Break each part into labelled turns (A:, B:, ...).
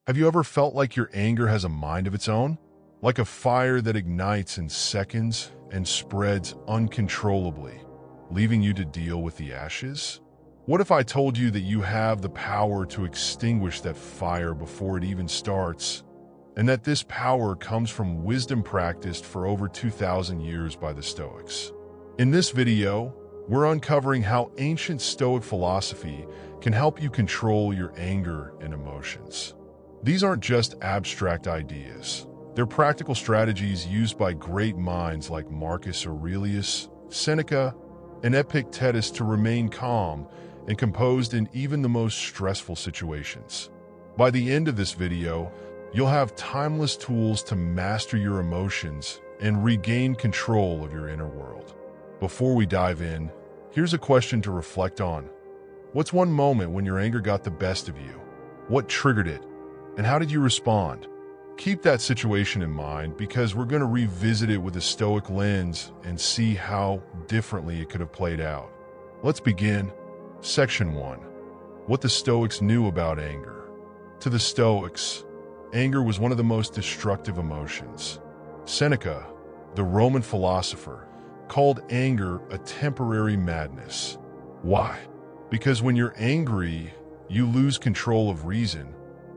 A: Have you ever felt like your anger has a mind of its own? Like a fire that ignites in seconds and spreads uncontrollably, leaving you to deal with the ashes? What if I told you that you have the power to extinguish that fire before it even starts, and that this power comes from wisdom practiced for over 2,000 years by the Stoics? In this video, we're uncovering how ancient Stoic philosophy can help you control your anger and emotions. These aren't just abstract ideas. They're practical strategies used by great minds like Marcus Aurelius, Seneca, and Epictetus to remain calm and composed in even the most stressful situations. By the end of this video, you'll have timeless tools to master your emotions and regain control of your inner world. Before we dive in, here's a question to reflect on. What's one moment when your anger got the best of you? What triggered it? And how did you respond? Keep that situation in mind because we're going to revisit it with a Stoic lens and see how differently it could have played out. Let's begin. Section 1. What the Stoics knew about anger. To the Stoics, anger was one of the most destructive emotions. Seneca, the Roman philosopher, called anger a temporary madness. Why? Because when you're angry, you lose control of reason,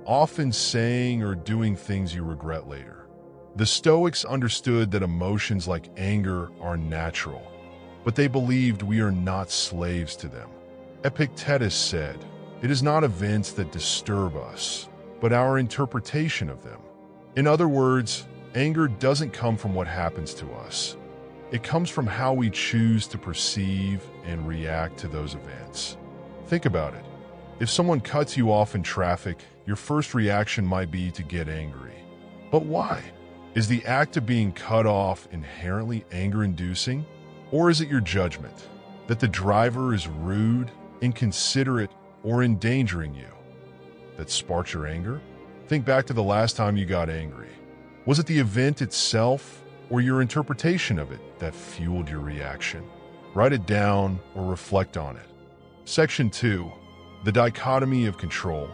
A: often saying or doing things you regret later. The Stoics understood that emotions like anger are natural, but they believed we are not slaves to them. Epictetus said, "It is not events that disturb us, but our interpretation of them." In other words, anger doesn't come from what happens to us. It comes from how we choose to perceive and react to those events. Think about it. If someone cuts you off in traffic, your first reaction might be to get angry. But why? Is the act of being cut off inherently anger-inducing? Or is it your judgment that the driver is rude, inconsiderate, or endangering you that sparks your anger? Think back to the last time you got angry. Was it the event itself or your interpretation of it that fueled your reaction? Write it down or reflect on it. Section 2. The dichotomy of control.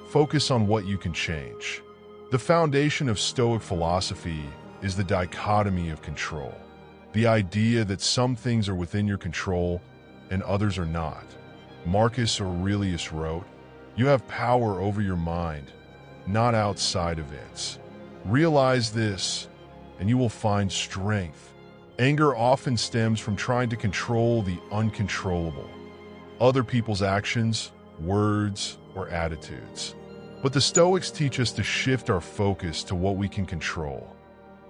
A: Focus on what you can change. The foundation of Stoic philosophy is the dichotomy of control. The idea that some things are within your control and others are not. Marcus Aurelius wrote, "You have power over your mind, not outside events." Realize this, and you will find strength. Anger often stems from trying to control the uncontrollable, other people's actions, words, or attitudes. But the Stoics teach us to shift our focus to what we can control,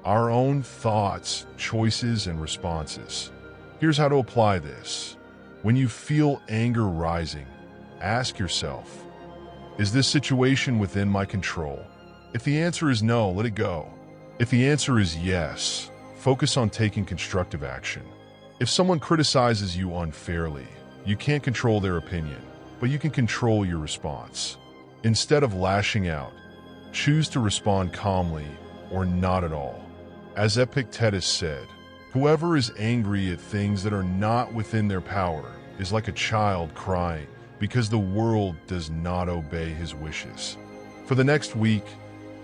A: our own thoughts, choices, and responses. Here's how to apply this. When you feel anger rising, ask yourself, is this situation within my control? If the answer is no, let it go. If the answer is yes, focus on taking constructive action. If someone criticizes you unfairly, you can't control their opinion, but you can control your response. Instead of lashing out, choose to respond calmly or not at all. As Epictetus said, whoever is angry at things that are not within their power is like a child crying because the world does not obey his wishes. For the next week,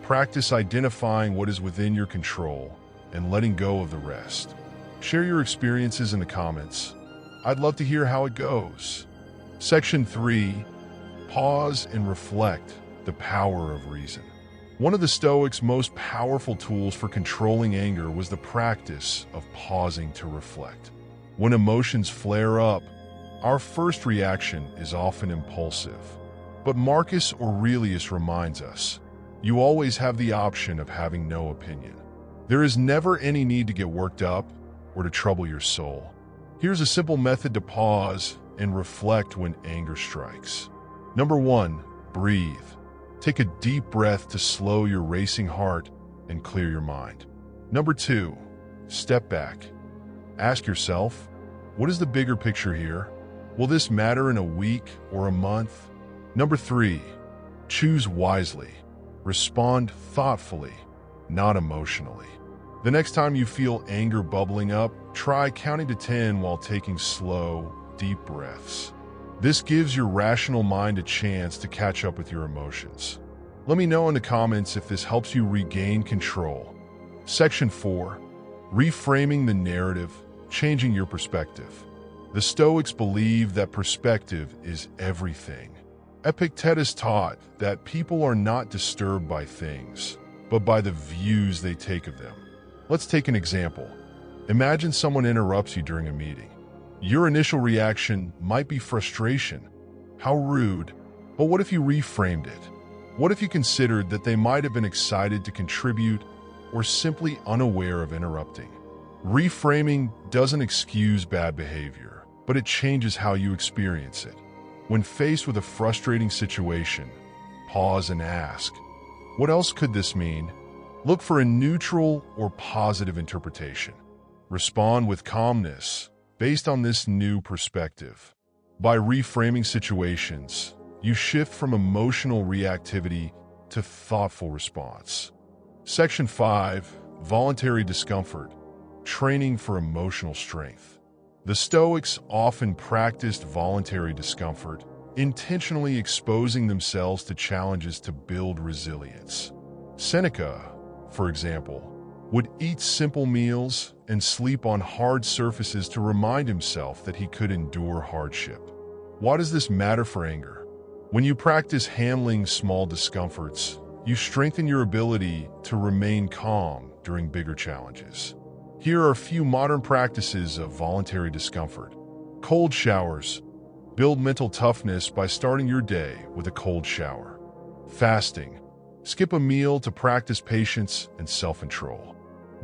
A: practice identifying what is within your control and letting go of the rest. Share your experiences in the comments. I'd love to hear how it goes. Section 3. Pause and reflect. The power of reason. One of the Stoics' most powerful tools for controlling anger was the practice of pausing to reflect. When emotions flare up, our first reaction is often impulsive. But Marcus Aurelius reminds us, you always have the option of having no opinion. There is never any need to get worked up or to trouble your soul. Here's a simple method to pause and reflect when anger strikes. Number 1, breathe. Take a deep breath to slow your racing heart and clear your mind. Number 2, step back. Ask yourself, what is the bigger picture here? Will this matter in a week or a month? Number 3, choose wisely. Respond thoughtfully, not emotionally. The next time you feel anger bubbling up, try counting to 10 while taking slow, deep breaths. This gives your rational mind a chance to catch up with your emotions. Let me know in the comments if this helps you regain control. Section 4. Reframing the narrative, changing your perspective. The Stoics believe that perspective is everything. Epictetus taught that people are not disturbed by things, but by the views they take of them. Let's take an example. Imagine someone interrupts you during a meeting. Your initial reaction might be frustration. How rude. But what if you reframed it? What if you considered that they might have been excited to contribute or simply unaware of interrupting? Reframing doesn't excuse bad behavior, but it changes how you experience it. When faced with a frustrating situation, pause and ask, what else could this mean? Look for a neutral or positive interpretation. Respond with calmness based on this new perspective. By reframing situations, you shift from emotional reactivity to thoughtful response. Section 5. Voluntary discomfort, training for emotional strength. The Stoics often practiced voluntary discomfort, intentionally exposing themselves to challenges to build resilience. Seneca, for example, would eat simple meals and sleep on hard surfaces to remind himself that he could endure hardship. Why does this matter for anger? When you practice handling small discomforts, you strengthen your ability to remain calm during bigger challenges. Here are a few modern practices of voluntary discomfort. Cold showers. Build mental toughness by starting your day with a cold shower. Fasting. Skip a meal to practice patience and self-control.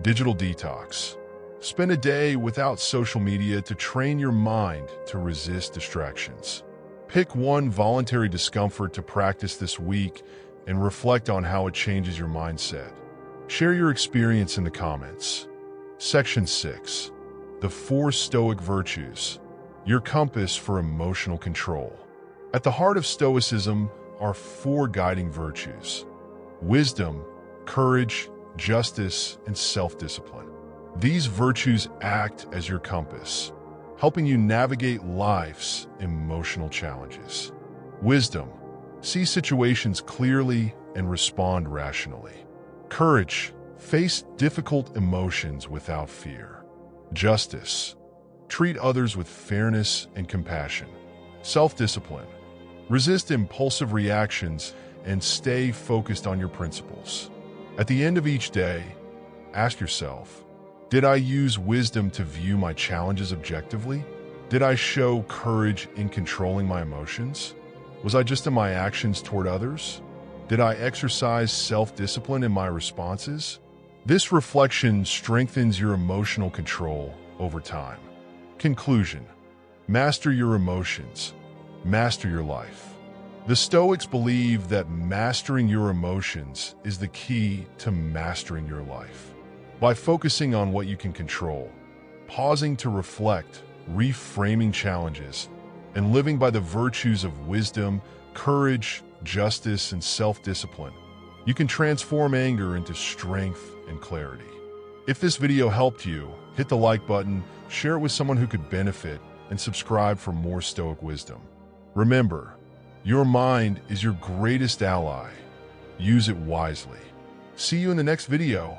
A: Digital detox. Spend a day without social media to train your mind to resist distractions. Pick one voluntary discomfort to practice this week and reflect on how it changes your mindset. Share your experience in the comments. Section 6. The 4 Stoic virtues, your compass for emotional control. At the heart of Stoicism are 4 guiding virtues: wisdom, courage, justice, and self-discipline. These virtues act as your compass, helping you navigate life's emotional challenges. Wisdom. See situations clearly and respond rationally. Courage. Face difficult emotions without fear. Justice. Treat others with fairness and compassion. Self-discipline. Resist impulsive reactions and stay focused on your principles. At the end of each day, ask yourself, did I use wisdom to view my challenges objectively? Did I show courage in controlling my emotions? Was I just in my actions toward others? Did I exercise self-discipline in my responses? This reflection strengthens your emotional control over time. Conclusion. Master your emotions. Master your life. The Stoics believe that mastering your emotions is the key to mastering your life. By focusing on what you can control, pausing to reflect, reframing challenges, and living by the virtues of wisdom, courage, justice, and self-discipline, you can transform anger into strength and clarity. If this video helped you, hit the like button, share it with someone who could benefit, and subscribe for more Stoic wisdom. Remember, your mind is your greatest ally. Use it wisely. See you in the next video.